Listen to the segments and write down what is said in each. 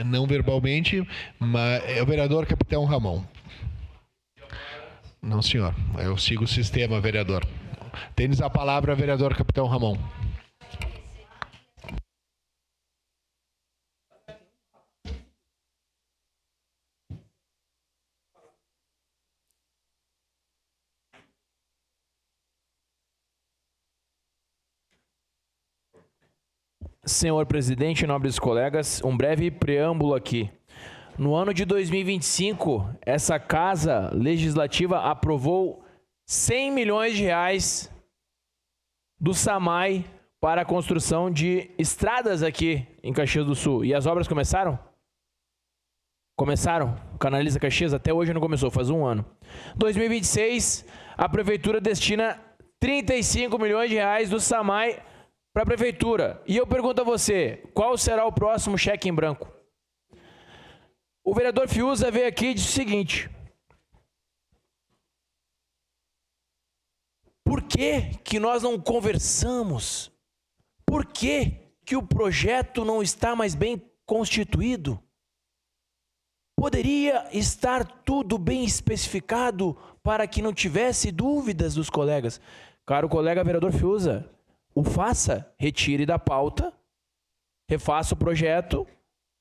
Não verbalmente, mas é o vereador Capitão Ramon. Não, senhor. Eu sigo o sistema, vereador. Tens a palavra, vereador Capitão Ramon. Senhor presidente, nobres colegas, um breve preâmbulo aqui. No ano de 2025, essa Casa Legislativa aprovou 100 milhões de reais do SAMAI para a construção de estradas aqui em Caxias do Sul. E as obras começaram? Começaram. Canaliza Caxias até hoje não começou, faz um ano. 2026, a Prefeitura destina 35 milhões de reais do SAMAI para a Prefeitura. E eu pergunto a você, qual será o próximo cheque em branco? O vereador Fiuza veio aqui e disse o seguinte: por que nós não conversamos? Por que o projeto não está mais bem constituído? Poderia estar tudo bem especificado para que não tivesse dúvidas dos colegas. Caro colega vereador Fiuza, o faça, retire da pauta, refaça o projeto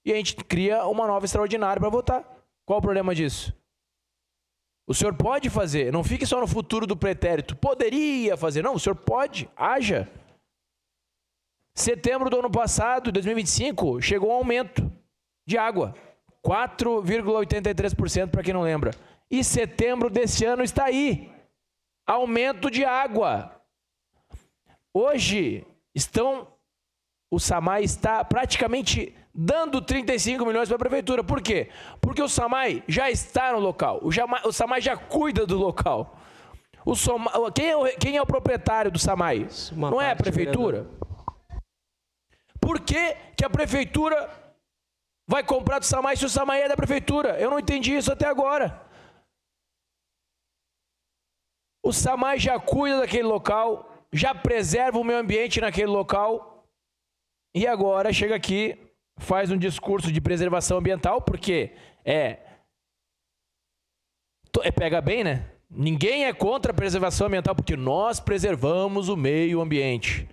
e a gente cria uma nova extraordinária para votar. Qual o problema disso? O senhor pode fazer, não fique só no futuro do pretérito. Poderia fazer, não, o senhor pode, haja. Setembro do ano passado, 2025, chegou um aumento de água, 4,83% para quem não lembra. E setembro desse ano está aí, aumento de água. Hoje, o SAMAI está praticamente dando 35 milhões para a Prefeitura. Por quê? Porque o SAMAI já está no local. O SAMAI já cuida do local. Quem é o proprietário do SAMAI? Não é a Prefeitura? Por que a Prefeitura vai comprar do SAMAI se o SAMAI é da Prefeitura? Eu não entendi isso até agora. O SAMAI já cuida daquele local, já preserva o meio ambiente naquele local e agora chega aqui, faz um discurso de preservação ambiental, porque pega bem, né? Ninguém é contra a preservação ambiental, porque nós preservamos o meio ambiente.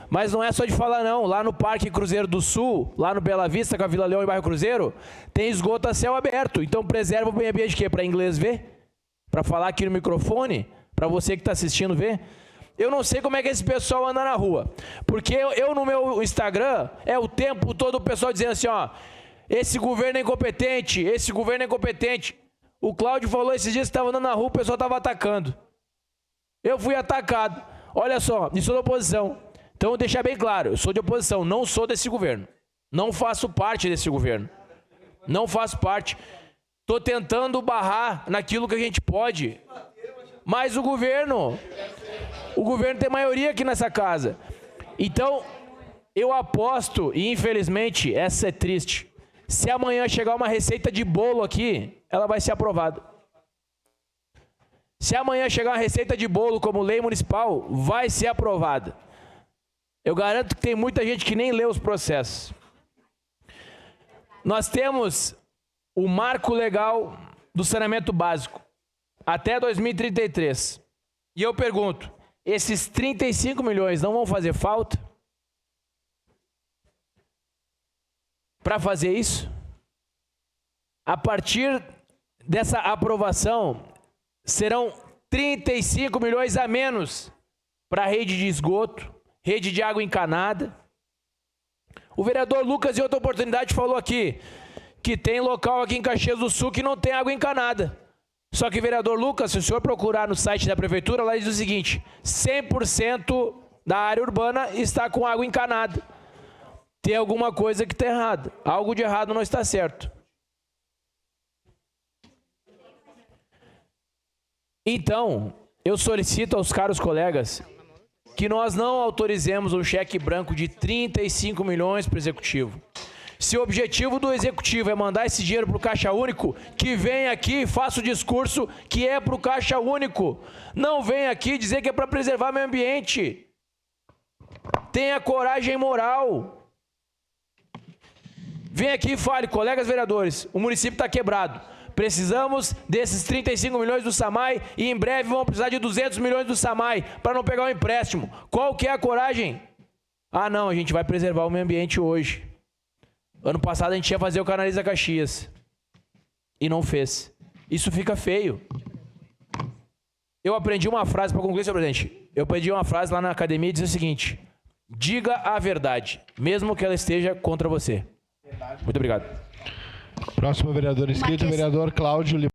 Mas não é só de falar não, lá no Parque Cruzeiro do Sul, lá no Bela Vista com a Vila Leão e Bairro Cruzeiro, tem esgoto a céu aberto, então preserva o meio ambiente, que é para inglês ver? Para falar aqui no microfone? Para você que está assistindo ver? Eu não sei como é que esse pessoal anda na rua, porque eu no meu Instagram, o tempo todo o pessoal dizendo assim, ó, esse governo é incompetente, esse governo é incompetente. O Cláudio falou esses dias que estava andando na rua, o pessoal estava atacando. Eu fui atacado. Olha só, e sou da oposição. Então, vou deixar bem claro, eu sou de oposição, não sou desse governo. Não faço parte desse governo. Não faço parte. Estou tentando barrar naquilo que a gente pode. Mas o governo tem maioria aqui nessa casa. Então, eu aposto, e infelizmente, essa é triste, se amanhã chegar uma receita de bolo aqui, ela vai ser aprovada. Se amanhã chegar uma receita de bolo como lei municipal, vai ser aprovada. Eu garanto que tem muita gente que nem lê os processos. Nós temos o marco legal do saneamento básico até 2033. E eu pergunto, esses 35 milhões não vão fazer falta para fazer isso? A partir dessa aprovação, serão 35 milhões a menos para a rede de esgoto, rede de água encanada. O vereador Lucas, em outra oportunidade, falou aqui que tem local aqui em Caxias do Sul que não tem água encanada. Só que, vereador Lucas, se o senhor procurar no site da Prefeitura, lá diz o seguinte, 100% da área urbana está com água encanada. Tem alguma coisa que está errada. Algo de errado não está certo. Então, eu solicito aos caros colegas que nós não autorizemos um cheque branco de 35 milhões para o Executivo. Se o objetivo do Executivo é mandar esse dinheiro para o Caixa Único, que venha aqui e faça o discurso que é para o Caixa Único. Não venha aqui dizer que é para preservar o meio ambiente. Tenha coragem moral. vem aqui e fale, colegas vereadores, o município está quebrado. Precisamos desses 35 milhões do SAMAI e em breve vamos precisar de 200 milhões do SAMAI para não pegar o empréstimo. Qual que é a coragem? Ah, não, a gente vai preservar o meio ambiente hoje. Ano passado a gente ia fazer o Canaliza Caxias. E não fez. Isso fica feio. Eu aprendi uma frase, para concluir, senhor presidente. Eu aprendi uma frase lá na academia e dizia o seguinte: diga a verdade, mesmo que ela esteja contra você. Muito obrigado. Próximo vereador inscrito, vereador Cláudio Limão.